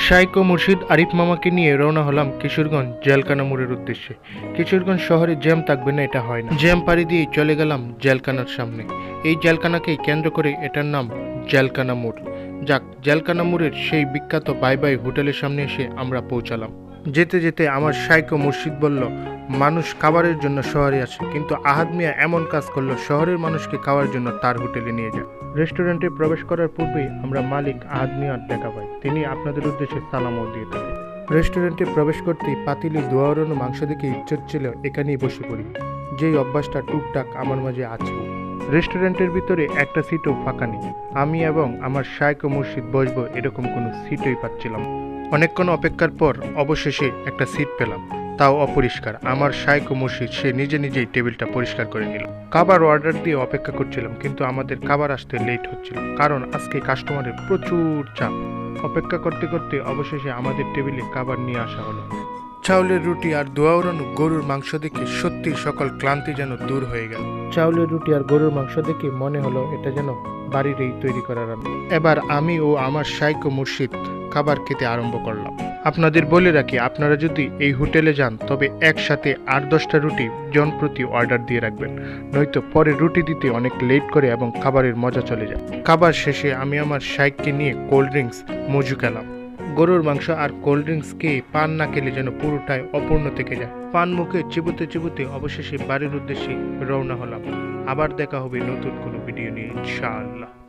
শাইখ ও মুর্শিদ আরিফ মামাকে নিয়ে রওনা হলাম কিশোরগঞ্জ জেলখানা মোড়ের উদ্দেশ্যে। কিশোরগঞ্জ শহরে জ্যাম থাকবে না এটা হয় না। জ্যাম পাড়ি দিয়ে চলে গেলাম জেলখানার সামনে। এই জেলখানাকেই কেন্দ্র করে এটার নাম জেলখানা মোড়। যাক, জেলখানা মোড়ের সেই বিখ্যাত বাই বাই হোটেলের সামনে এসে আমরা পৌঁছালাম। যেতে যেতে আমার শাইখ ও মুর্শিদ বলল, মানুষ খাবারের জন্য শহরে আসে, কিন্তু আহাদ মিয়া এমন কাজ করলো শহরের মানুষকে খাওয়ার জন্য তার হোটেলে নিয়ে যায়। রেস্টুরেন্টে প্রবেশ করার পূর্বেই আমরা মালিক আহাদ মিয়ার দেখা পাই। তিনি আপনাদের উদ্দেশ্যে সালামও দিয়ে থাকেন। রেস্টুরেন্টে প্রবেশ করতেই পাতিলে ধোয়া ওড়ানো মাংস দেখে ইচ্ছে ছিল এখানেই বসে পড়ি। যেই অভ্যাসটা টুকটাক আমার মাঝে আছে। রেস্টুরেন্টের ভিতরে একটা সিটও ফাঁকা নেই। আমি এবং আমার শাইখ ও মুর্শিদ বসবো এরকম কোনো সিটই পাচ্ছিলাম না। অনেকক্ষণ অপেক্ষার পর অবশেষে একটা সিট পেলাম, তাও অপরিষ্কার। আমার শাইখ ও মুর্শিদ সে নিজে নিজেই টেবিলটা পরিষ্কার করে নিল। খাবার অর্ডার দিয়ে অপেক্ষা করছিলাম, কিন্তু আমাদের খাবার আসতে লেট হচ্ছিল, কারণ আজকে কাস্টমারের প্রচুর চাপ। অপেক্ষা করতে করতে অবশেষে আমাদের টেবিলে খাবার নিয়ে আসা হলো। চাউলের রুটি আর ধোয়া ওড়ানো গরুর মাংস দেখে সত্যি সকল ক্লান্তি যেন দূর হয়ে গেল। চাউলের রুটি আর গরুর মাংস দেখে মনে হলো এটা যেন বাড়িরই তৈরি করা রান্না। এবার আমি ও আমার শাইখ ও মুর্শিদ খাবার খেতে আরম্ভ করলাম। আপনাদের বলে রাখি, আপনারা যদি এই হোটেলে যান তবে একসাথে 8-10টা রুটি জন প্রতি অর্ডার দিয়ে রাখবেন, নয়তো পরে রুটি দিতে অনেক লেট করে এবং খাবারের মজা চলে যায়। খাবার শেষে আমি আমার শাইখকে নিয়ে কোল্ড ড্রিঙ্কস মজু খেলাম। গরুর মাংস আর কোল্ড ড্রিঙ্কস খেয়ে পান না খেলে যেন পুরোটাই অপূর্ণ থেকে যায়। পান মুখে চিবুতে চিবুতে অবশেষে বাড়ির উদ্দেশ্যে রওনা হলাম। আবার দেখা হবে নতুন কোনো ভিডিও নিয়ে, ইনশাআল্লাহ।